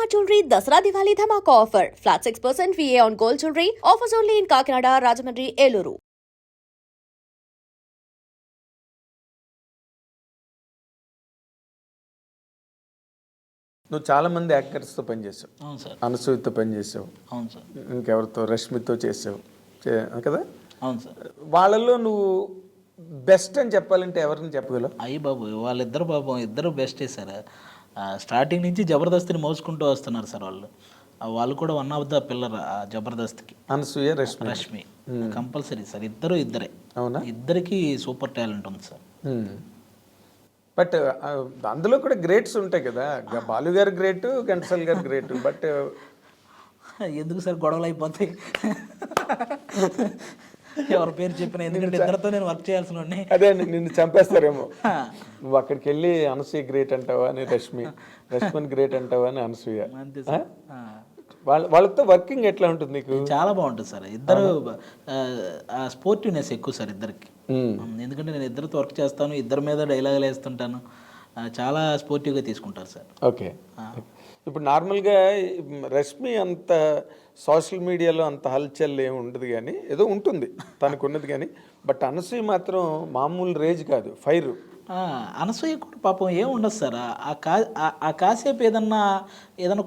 Shalimar Jewelry Dasra Diwali Dhamaka offer. Flat 6% VA on gold jewelry. Offers only in Kakinada, Rajahmundry, Eluru. నువ్వు చాలా మంది యాక్టర్స్తో పనిచేసావు. అవును sir. అనసూయతో పనిచేసావు. అవును sir. ఇంకెవరితో, రష్మితో చేసావు కదా. అవును సార్. వాళ్ళల్లో నువ్వు బెస్ట్ అని చెప్పాలంటే ఎవరిని చెప్పగలవు? అయ్యి బాబు, వాళ్ళిద్దరు పాపం ఇద్దరు బెస్టే సార్. స్టార్టింగ్ నుంచి జబర్దస్త్ని మోసుకుంటూ వస్తున్నారు సార్ వాళ్ళు. వాళ్ళు కూడా వన్ ఆఫ్ ద పిల్లర్ జబర్దస్త్కి. Anasuya, Rashmi compulsory sir. ఇద్దరే. అవునా? ఇద్దరికి సూపర్ టాలెంట్ ఉంది సార్. బట్ అందులో కూడా గ్రేట్స్ ఉంటాయి కదా. బాలు గారు గ్రేట్, ఘంటసాల గారు గ్రేట్. బట్ ఎందుకు సార్ గొడవలు అయిపోతాయి ఎవరి పేరు చెప్పిన? ఎందుకంటే ఇద్దరితో నేను వర్క్ చేయాల్సిన వాడిని. అదే నిన్ను చంపేస్తారేమో. నువ్వు అక్కడికి వెళ్ళి అనసూయ గ్రేట్ అంటావా అని రష్మిని గ్రేట్ అంటావా అని అనసూయ. అంతే సార్. వాళ్ళతో వర్కింగ్ ఎట్లా ఉంటుంది నీకు? చాలా బాగుంటుంది సార్. ఇద్దరు స్పోర్టివ్నెస్ ఎక్కువ సార్ ఇద్దరికి. ఎందుకంటే నేను ఇద్దరితో వర్క్ చేస్తాను, ఇద్దరి మీద డైలాగులు వేస్తుంటాను. చాలా స్పోర్టివ్గా తీసుకుంటారు సార్. ఓకే. ఇప్పుడు నార్మల్గా రష్మి అంత సోషల్ మీడియాలో అంత హల్చల్ ఏమి ఉండదు, కానీ ఏదో ఉంటుంది తనకు ఉన్నది. కానీ బట్ అనసూయ మాత్రం మామూలు రేజ్ కాదు, ఫైర్. అనసూయ కూడా పాపం ఏం ఉండదు సార్. ఆ కాసేపు ఏదన్నా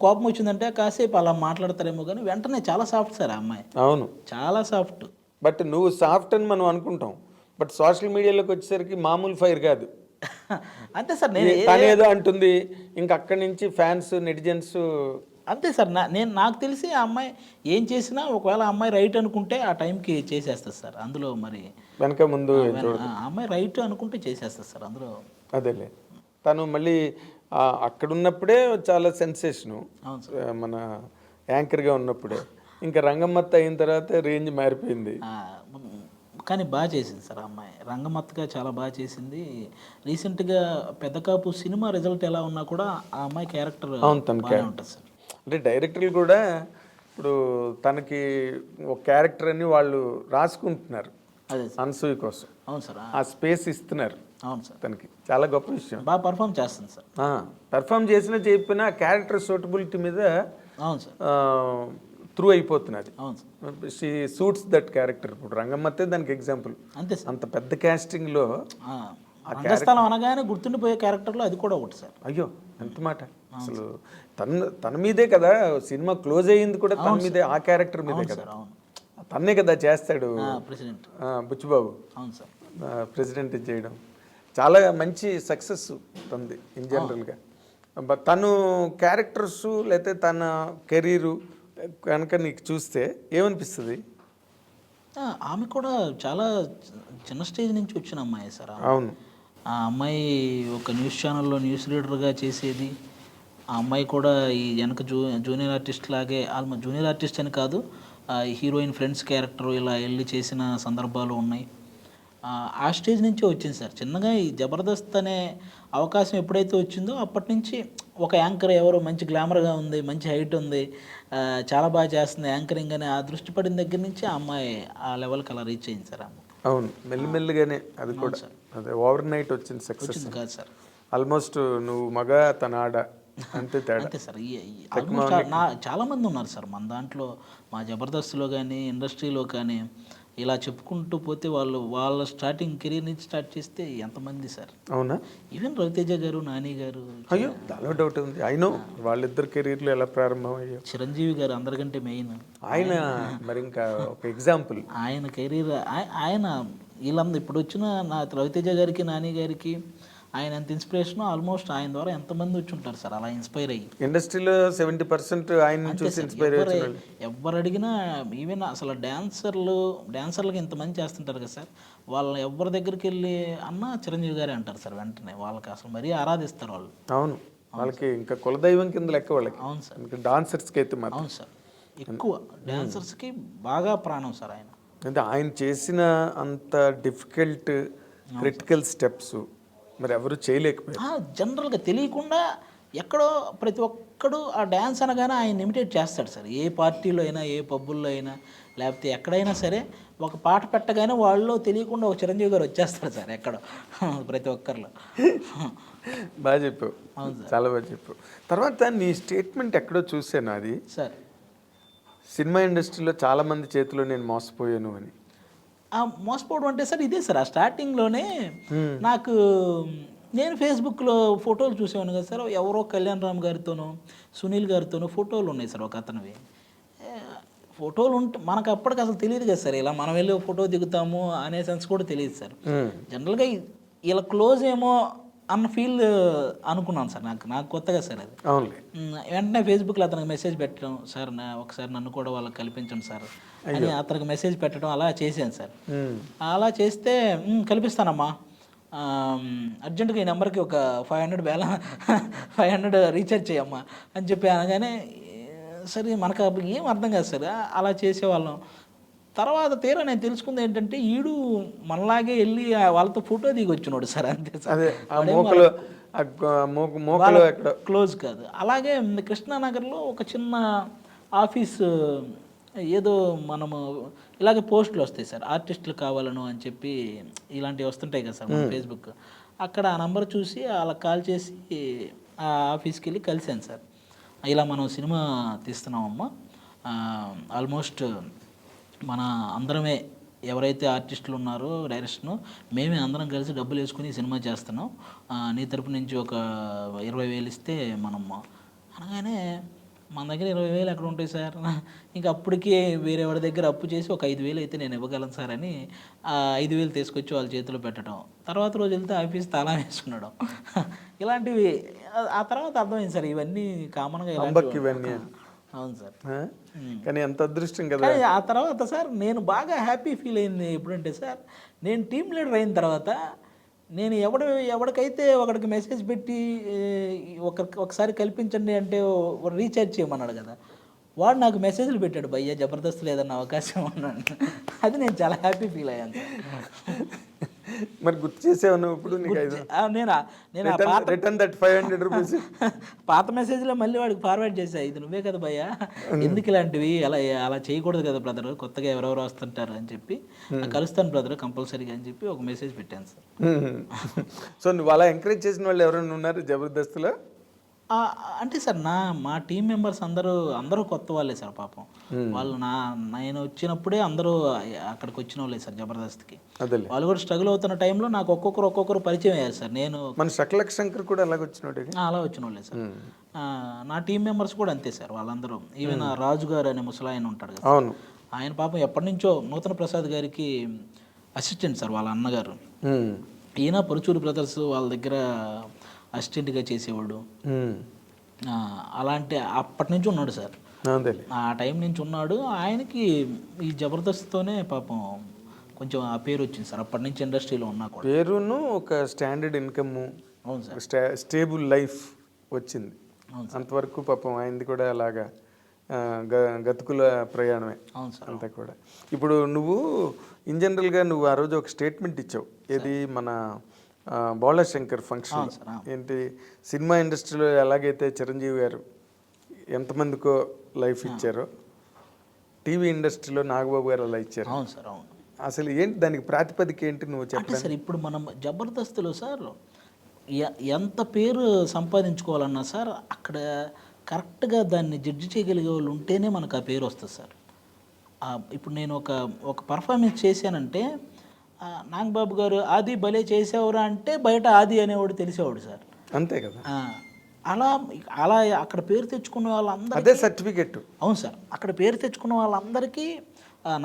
కోపం వచ్చిందంటే కాసేపు అలా మాట్లాడతారేమో, కానీ వెంటనే చాలా సాఫ్ట్ సార్ ఆ అమ్మాయి. అవును, చాలా సాఫ్ట్. బట్ నువ్వు సాఫ్ట్ అని మనం అనుకుంటాం, బట్ సోషల్ మీడియాలోకి వచ్చేసరికి మామూలు ఫైర్ కాదు. అంతే సార్. తను ఏదో అంటుంది, ఇంకా అక్కడి నుంచి ఫ్యాన్స్, నెటిజన్స్. అంతే సార్. నాకు తెలిసి ఆ అమ్మాయి ఏం చేసినా ఒకవేళ ఆ అమ్మాయి రైట్ అనుకుంటే ఆ టైంకి చేసేస్తుంది సార్. అందులో మరి వెనక ముందు ఆ అమ్మాయి రైట్ అనుకుంటే చేసేస్తుంది సార్ అందులో. అదేలే, తను మళ్ళీ అక్కడ ఉన్నప్పుడే చాలా సెన్సేషను. మన యాంకర్గా ఉన్నప్పుడే. ఇంకా రంగమ్మత్త అయిన తర్వాత రేంజ్ మారిపోయింది. కానీ బాగా చేసింది సార్ ఆ అమ్మాయి. రంగమత్తగా చాలా బాగా చేసింది. రీసెంట్గా పెద్ద కాపు సినిమా రిజల్ట్ ఎలా ఉన్నా కూడా ఆ అమ్మాయి క్యారెక్టర్ బాగానే ఉంటుంది సార్. అంటే డైరెక్టర్లు కూడా ఇప్పుడు తనకి ఒక క్యారెక్టర్ అని వాళ్ళు రాసుకుంటున్నారు. అదే అనసూయ కోసం. అవును సార్. ఆ స్పేస్ ఇస్తున్నారు. అవును సార్. తనకి చాలా గొప్ప విషయం. బాగా పర్ఫామ్ చేస్తుంది సార్. పర్ఫామ్ చేసినా చెప్పినా క్యారెక్టర్ సూటబిలిటీ మీద అవును సార్ త్రూ అయిపోతున్నది. అవును sir. She suits that character. ఇప్పుడు రంగమ్మతే దానికి ఎగ్జాంపుల్. అంతే సార్. అంత పెద్ద కాస్టింగ్లో రంగస్థలం అనగానే గుర్తుండిపోయే క్యారెక్టర్లో అది కూడా ఒకటి సార్. అయ్యో, ఎంత మాట. అసలు తన మీదే కదా సినిమా క్లోజ్ అయ్యింది కూడా, తన మీదే, ఆ క్యారెక్టర్ మీదే కదా. తన్నే కదా చేస్తాడు ప్రెసిడెంట్ బుచ్చిబాబు. అవును సార్. ప్రెసిడెంట్ చేయడం చాలా మంచి సక్సెస్ తంది ఇన్ జనరల్గా. బట్ తను క్యారెక్టర్స్ లేకపోతే తన కెరీరు కనుక నీకు చూస్తే ఏమనిపిస్తుంది? ఆమె కూడా చాలా చిన్న స్టేజ్ నుంచి వచ్చిన అమ్మాయి సార్. అవును. ఆ అమ్మాయి ఒక న్యూస్ ఛానల్లో న్యూస్ రీడర్గా చేసేది. ఆ అమ్మాయి కూడా ఈ వెనక జూనియర్ ఆర్టిస్ట్ లాగే, ఆల్మోస్ట్ జూనియర్ ఆర్టిస్ట్ అని కాదు, హీరోయిన్ ఫ్రెండ్స్ క్యారెక్టర్ ఇలా వెళ్ళి చేసిన సందర్భాలు ఉన్నాయి. ఆ స్టేజ్ నుంచే వచ్చింది సార్. చిన్నగా ఈ జబర్దస్త్ అనే అవకాశం ఎప్పుడైతే వచ్చిందో అప్పటి నుంచి ఒక యాంకర్ ఎవరో మంచి గ్లామర్గా ఉంది, మంచి హైట్ ఉంది, చాలా బాగా చేస్తుంది యాంకరింగ్ అని ఆ దృష్టి పడిన దగ్గర నుంచి ఆ అమ్మాయి ఆ లెవెల్కి అలా రీచ్ అయింది సార్. అవును, మెల్లిమెల్లిగానే అది కూడా. అదే ఓవర్ నైట్ వచ్చింది సక్సెస్ కాదు సార్. ఆల్మోస్ట్ నువ్వు మగ, తన ఆడ, అంతే తేడా. అంతే సార్. చాలా మంది ఉన్నారు సార్ మన దాంట్లో, మా జబర్దస్త్లో కానీ ఇండస్ట్రీలో కానీ. ఇలా చెప్పుకుంటూ పోతే వాళ్ళ స్టార్టింగ్ కెరీర్ నుంచి స్టార్ట్ చేస్తే ఎంతమంది సార్. అవునా? ఈవెన్ రవితేజ గారు, నాని గారు. అయ్యో, దానిలో డౌట్ ఉంది. అయినో వాళ్ళిద్దరు కెరీర్లు ఎలా ప్రారంభం అయ్యో. చిరంజీవి గారు అందరికంటే మెయిన్. ఆయన మరి ఇంకా ఒక ఎగ్జాంపుల్. ఆయన కెరీర్ ఆయన వీళ్ళందరూ ఇప్పుడు వచ్చిన నా రవితేజ గారికి, నాని గారికి ఆయన ఎంత ఇన్స్పిరేషన్, ఆల్మోస్ట్ ఆయన ద్వారా ఎంతమంది వచ్చి ఉంటారు సార్ అలా ఇన్స్పైర్ అయ్యి. ఇండస్ట్రీలో 70% ఆయన చూసి ఇన్స్పైర్ అయ్యారు. ఎవరు అడిగినా, ఈవెన్ అసలు డాన్సర్లకి ఇంతమంది చేస్తుంటారు కదా సార్, వాళ్ళని ఎవరి దగ్గరికి వెళ్ళి అన్న చిరంజీవి గారే అంటారు సార్ వెంటనే. వాళ్ళకి అసలు మరీ ఆరాధిస్తారు వాళ్ళు. అవును, వాళ్ళకి ఇంకా కులదైవం కింద లెక్క వాళ్ళకి. అవును సార్. డాన్సర్స్కి అయితే మాత్రం. అవును సార్, ఎక్కువ డాన్సర్స్కి బాగా ప్రాణం సార్ ఆయన. అంటే ఆయన చేసిన అంత డిఫికల్ట్ క్రిటికల్ స్టెప్స్ మరి ఎవరు చేయలేకపోయారు. జనరల్గా తెలియకుండా ఎక్కడో ప్రతి ఒక్కడు ఆ డ్యాన్స్ అనగానే ఆయన ఇమిటేట్ చేస్తాడు సార్. ఏ పార్టీలో అయినా, ఏ పబ్బుల్లో అయినా, లేకపోతే ఎక్కడైనా సరే ఒక పాట పెట్టగానే వాళ్ళు తెలియకుండా ఒక చిరంజీవి గారు వచ్చేస్తారు సార్ ఎక్కడో ప్రతి ఒక్కరిలో. బాగా చెప్పావు, చాలా బాగా చెప్పావు. తర్వాత నీ స్టేట్మెంట్ ఎక్కడో చూసాను, అది సార్ సినిమా ఇండస్ట్రీలో చాలా మంది చేతిలో నేను మోసపోయాను అని. ఆ మోసపోవడం అంటే సార్ ఇదే సార్, ఆ స్టార్టింగ్లోనే నాకు నేను ఫేస్బుక్లో ఫోటోలు చూసేవాను కదా సార్, ఎవరో కళ్యాణ్ రామ్ గారితోనో సునీల్ గారితోనో ఫోటోలు ఉన్నాయి సార్ ఒక అతనివి. ఫోటోలు ఉంటే మనకు అప్పటికి అసలు తెలియదు కదా సార్, ఇలా మనం వెళ్ళి ఫోటో దిగుతాము అనే సెన్స్ కూడా తెలియదు సార్. జనరల్గా ఇలా క్లోజ్ ఏమో అన్న ఫీల్ అనుకున్నాను సార్, నాకు కొత్తగా సార్ అది. వెంటనే ఫేస్బుక్లో అతనికి మెసేజ్ పెట్టడం, సార్ ఒకసారి నన్ను కూడా వాళ్ళకి కల్పించండి సార్ అని అతనికి మెసేజ్ పెట్టడం అలా చేశాను సార్. అలా చేస్తే కల్పిస్తానమ్మా, అర్జెంటుగా ఈ నెంబర్కి ఒక 500 రీఛార్జ్ చేయమ్మా అని చెప్పి అనగానే సరే మనకు ఏం అర్థం కాదు సార్, అలా చేసేవాళ్ళం. తర్వాత తీరా నేను తెలుసుకుంది ఏంటంటే ఈడు మనలాగే వెళ్ళి వాళ్ళతో ఫోటో దిగి వచ్చినాడు సార్, అంతే సార్. క్లోజ్ కాదు. అలాగే కృష్ణానగర్లో ఒక చిన్న ఆఫీస్, ఏదో మనము ఇలాగే పోస్టులు వస్తాయి సార్, ఆర్టిస్టులు కావాలను అని చెప్పి ఇలాంటివి వస్తుంటాయి కదా సార్ మన ఫేస్బుక్. అక్కడ ఆ నంబర్ చూసి అలా కాల్ చేసి ఆ ఆఫీస్కి వెళ్ళి కలిసాను సార్. ఇలా మనం సినిమా తీస్తున్నామమ్మా, ఆల్మోస్ట్ మన అందరమే ఎవరైతే ఆర్టిస్టులు ఉన్నారో డైరెక్షను మేమే అందరం కలిసి డబ్బులు వేసుకుని సినిమా చేస్తున్నాం, నీ తరపు నుంచి ఒక 20,000 ఇస్తే మనం అనగానే, మన దగ్గర 20,000 ఎక్కడ ఉంటాయి సార్, ఇంకా అప్పటికి వేరే వాడి దగ్గర అప్పు చేసి ఒక 5,000 అయితే నేను ఇవ్వగలను సార్ అని 5,000 తీసుకొచ్చి వాళ్ళ చేతిలో పెట్టడం. తర్వాత రోజు వెళ్తే ఆఫీస్ తాళం వేసుకున్నాడు. ఇలాంటివి ఆ తర్వాత అర్థమైంది సార్, ఇవన్నీ కామన్గా ఇవన్నీ. అవును సార్, కానీ ఎంత అదృష్టం కదా. ఆ తర్వాత సార్ నేను బాగా హ్యాపీ ఫీల్ అయింది ఎప్పుడంటే సార్, నేను టీమ్ లీడర్ అయిన తర్వాత నేను ఎవరికైతే ఒకడికి మెసేజ్ పెట్టి ఒకసారి కల్పించండి అంటే రీఛార్జ్ చేయమన్నాడు కదా, వాడు నాకు మెసేజ్లు పెట్టాడు, భయ్యా జబర్దస్త్ లేదన్న అవకాశం అన్నాడు. అది నేను చాలా హ్యాపీ ఫీల్ అయ్యాను. మరి గుర్తు చేసావు నువ్వు ఇప్పుడు? నేను పాత మెసేజ్లో మళ్ళీ వాడికి ఫార్వర్డ్ చేసా, ఇది నువ్వే కదా భయ్యా, ఎందుకు ఇలాంటివి అలా చేయకూడదు కదా బ్రదర్, కొత్తగా ఎవరెవరు వస్తుంటారు అని చెప్పి, కలుస్తాను బ్రదర్ కంపల్సరీగా అని చెప్పి ఒక మెసేజ్ పెట్టాను సార్. సో నువ్వు అలా ఎంకరేజ్ చేసిన వాళ్ళు ఎవరైనా ఉన్నారు జబర్దస్త్లో? అంటే సార్ మా టీం మెంబర్స్ అందరూ కొత్త వాళ్ళే సార్ పాపం. వాళ్ళు నేను వచ్చినప్పుడే అందరూ అక్కడికి వచ్చిన వాళ్ళే సార్ జబర్దస్త్కి. వాళ్ళు కూడా స్ట్రగుల్ అవుతున్న టైంలో నాకు ఒక్కొక్కరు పరిచయం అయ్యారు సార్. నేను మన శకలక్ శంకర్ కూడా అలా వచ్చిన వాళ్ళే సార్. నా టీం మెంబర్స్ కూడా అంతే సార్, వాళ్ళందరూ. ఈవెన్ రాజు గారు అనే ముసలాయన ఉంటాడు కదా, ఆయన పాపం ఎప్పటి నుంచో నూతన ప్రసాద్ గారికి అసిస్టెంట్ సార్ వాళ్ళ అన్నగారు. ఈయన పరుచూరు బ్రదర్స్ వాళ్ళ దగ్గర అసిస్టెంట్గా చేసేవాడు. అలాంటి అప్పటి నుంచి ఉన్నాడు సార్, ఆ టైం నుంచి ఉన్నాడు. ఆయనకి ఈ జబర్దస్త్తోనే పాపం కొంచెం ఆ పేరు వచ్చింది సార్, అప్పటి నుంచి ఇండస్ట్రీలో ఉన్నా కూడా. పేరును ఒక స్టాండర్డ్ ఇన్కమ్, అవును సార్, స్టేబుల్ లైఫ్ వచ్చింది. అంతవరకు పాపం ఆయనది కూడా అలాగా గతుకుల ప్రయాణమే. అవును సార్, అంతా కూడా. ఇప్పుడు నువ్వు ఇన్ జనరల్గా నువ్వు ఆ రోజు ఒక స్టేట్మెంట్ ఇచ్చావు, ఏది మన బాలశంకర్ ఫంక్షన్. ఏంటి, సినిమా ఇండస్ట్రీలో ఎలాగైతే చిరంజీవి గారు ఎంతమందికో లైఫ్ ఇచ్చారో, టీవీ ఇండస్ట్రీలో నాగబాబు గారు అలా ఇచ్చారు. అవును సార్, అవును. అసలు ఏంటి దానికి ప్రాతిపదిక ఏంటి నువ్వు చెప్పండి సార్? ఇప్పుడు మనం జబర్దస్త్లో సార్ ఎంత పేరు సంపాదించుకోవాలన్నా సార్, అక్కడ కరెక్ట్గా దాన్ని జడ్జి చేయగలిగే వాళ్ళు ఉంటేనే మనకు ఆ పేరు వస్తుంది సార్. ఇప్పుడు నేను ఒక పర్ఫార్మెన్స్ చేశానంటే, నాగబాబు గారు ఆది భలే చేసేవారా అంటే బయట ఆది అనేవాడు తెలిసేవాడు సార్, అంతే కదా. అలా అక్కడ పేరు తెచ్చుకున్న వాళ్ళందరూ అదే సర్టిఫికెట్. అవును సార్, అక్కడ పేరు తెచ్చుకున్న వాళ్ళందరికీ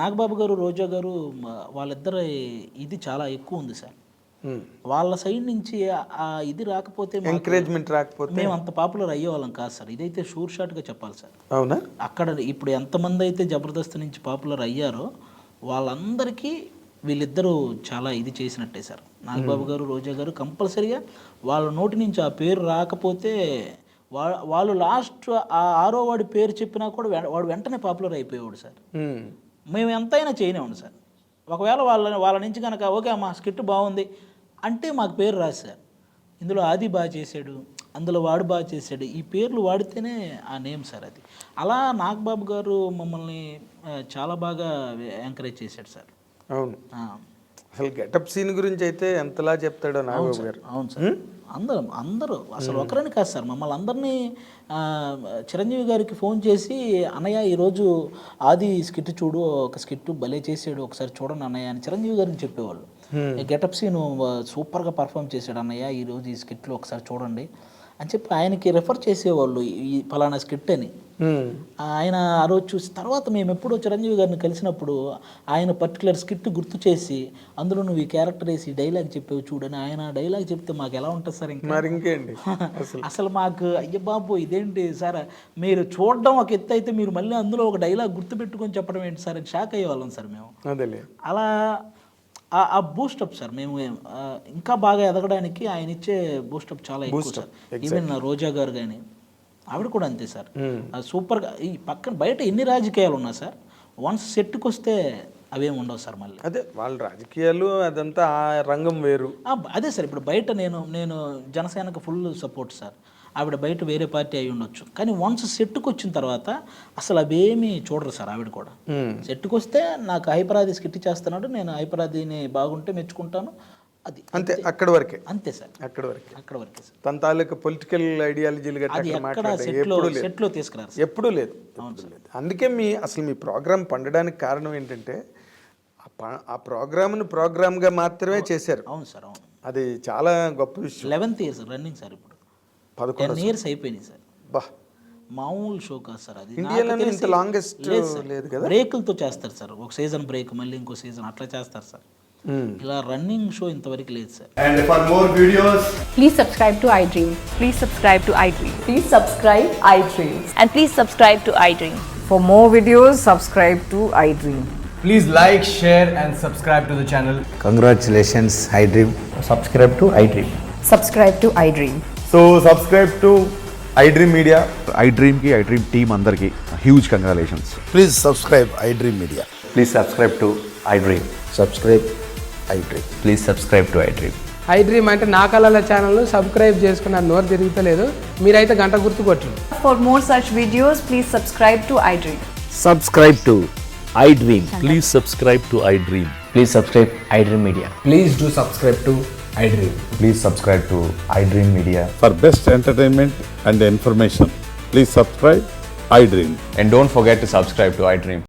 నాగబాబు గారు, రోజా గారు వాళ్ళిద్దరు ఇది చాలా ఎక్కువ ఉంది సార్. వాళ్ళ సైడ్ నుంచి ఇది రాకపోతే, ఎంకరేజ్మెంట్ రాకపోతే మేము అంత పాపులర్ అయ్యేవాళ్ళం కాదు సార్. ఇదైతే షూర్ షాట్గా చెప్పాలి సార్. అవునా? అక్కడ ఇప్పుడు ఎంతమంది అయితే జబర్దస్త్ నుంచి పాపులర్ అయ్యారో వాళ్ళందరికీ వీళ్ళిద్దరూ చాలా ఇది చేసినట్టే సార్. నాగబాబు గారు, రోజా గారు కంపల్సరీగా వాళ్ళ నోటి నుంచి ఆ పేరు రాకపోతే వాళ్ళు లాస్ట్ ఆ 6వ వాడి పేరు చెప్పినా కూడా వాడు వెంటనే పాపులర్ అయిపోయేవాడు సార్. మేము ఎంతైనా చేయనివ్వండి సార్. ఒకవేళ వాళ్ళ నుంచి కనుక ఓకే అమ్మా స్కిట్ బాగుంది అంటే మాకు పేరు రాదు సార్. ఇందులో ఆది బాగా చేశాడు, అందులో వాడు బాగా చేశాడు, ఈ పేర్లు వాడితేనే ఆ నేమ్ సార్. అది అలా నాగబాబు గారు మమ్మల్ని చాలా బాగా ఎంకరేజ్ చేశాడు సార్. అవును, అసలు గెటప్ సీన్ గురించి అయితే ఎంతలా చెప్తాడో నాగబాబు గారు. అవును సార్, అందరూ అసలు ఒకరని కాదు సార్, మమ్మల్ని అందరినీ చిరంజీవి గారికి ఫోన్ చేసి అన్నయ్య ఈరోజు ఆది స్కిట్ చూడు, ఒక స్కిట్ భలే చేసాడు, ఒకసారి చూడండి అన్నయ్య అని చిరంజీవి గారిని చెప్పేవాళ్ళు. గెటప్ సీన్ సూపర్గా పర్ఫామ్ చేశాడు అన్నయ్య, ఈరోజు ఈ స్కిట్లో ఒకసారి చూడండి అని చెప్పి ఆయనకి రెఫర్ చేసేవాళ్ళు ఈ ఫలానా స్కిట్ అని. ఆయన ఆ రోజు చూసి తర్వాత మేము ఎప్పుడో చిరంజీవి గారిని కలిసినప్పుడు ఆయన పర్టికులర్ స్కిట్ గుర్తు చేసి అందులో నువ్వు ఈ క్యారెక్టర్ వేసి డైలాగ్ చెప్పేవి చూడని ఆయన డైలాగ్ చెప్తే మాకు ఎలా ఉంటుంది సార్ ఇంకా ఇంకేంటి అసలు మాకు అయ్య బాబు ఇదేంటి సార్, మీరు చూడడం ఒక ఎత్తు అయితే మీరు మళ్ళీ అందులో ఒక డైలాగ్ గుర్తు పెట్టుకొని చెప్పడం ఏంటి సార్ అని షాక్ అయ్యేవాళ్ళం సార్ మేము. అదేలే అలా ఆ బూస్టప్ సార్ మేము ఇంకా బాగా ఎదగడానికి ఆయన ఇచ్చే బూస్టప్ చాలా ఎక్కువ సార్. ఈవెన్ రోజా గారు కానీ ఆవిడ కూడా అంతే సార్, సూపర్గా. ఈ పక్కన బయట ఎన్ని రాజకీయాలు ఉన్నా సార్, వన్స్ సెట్కి వస్తే అవేమి ఉండవు సార్ మళ్ళీ. అదే వాళ్ళ రాజకీయాలు అదంతా ఆ రంగం వేరు. అదే సార్, ఇప్పుడు బయట నేను జనసేనకు ఫుల్ సపోర్ట్ సార్, ఆవిడ బయట వేరే పార్టీ అయి ఉండొచ్చు, కానీ వన్స్ సెట్కి వచ్చిన తర్వాత అసలు అవేమీ చూడరు సార్. ఆవిడ కూడా సెట్కి వస్తే నాకు హైపరాది స్కిట్ చేస్తున్నాడు, నేను హైపరాదిని బాగుంటే మెచ్చుకుంటాను, అది అంతే, అక్కడి వరకే. అంతే సార్, అక్కడి వరకే సార్. తన తాలూకు పొలిటికల్ ఐడియాలజీలు సెట్లో తీసుకురారు, ఎప్పుడూ లేదు. అందుకే అసలు మీ ప్రోగ్రామ్ పండడానికి కారణం ఏంటంటే ఆ ప్రోగ్రామ్ను ప్రోగ్రామ్గా మాత్రమే చేశారు. అవును సార్, అవును. అది చాలా గొప్ప విషయం. 11th years రన్నింగ్ సార్, ఇప్పుడు 10 years అయిపోయినాయి సార్. బా, మామూలు షో కాదు సార్ అది. ఇండియాలోనే ఇంత లాంగెస్ట్ లేదు కదా. బ్రేకులతో చేస్తారు సార్, ఒక సీజన్ బ్రేక్ మళ్ళీ ఇంకో సీజన్ అట్లా చేస్తారు సార్. ఇలా రన్నింగ్ షో ఇంతవరకు లేదు sir. And for more videos, please subscribe to iDream. Please subscribe to iDream. Please subscribe iDream. And please subscribe to iDream. For more videos, subscribe to iDream. please like, share and subscribe to the channel. Congratulations, iDream. Subscribe to iDream. Subscribe to iDream. So subscribe to iDream Media. iDream ki iDream team andarki huge congratulations. Please subscribe iDream Media. Please subscribe to iDream. Subscribe iDream. Please subscribe to iDream. iDream అంటే నా కళల channel subscribe చేసుకున్న నోరు తిరుగుతలేదు, మీరైతే గంట గుర్తు కొట్టండి. For more such videos, please subscribe to iDream. Subscribe to iDream. Please subscribe to iDream. Please subscribe iDream Media. Please do subscribe to iDream. Please subscribe to iDream Media. For best entertainment and information, please subscribe iDream. And don't forget to subscribe to iDream.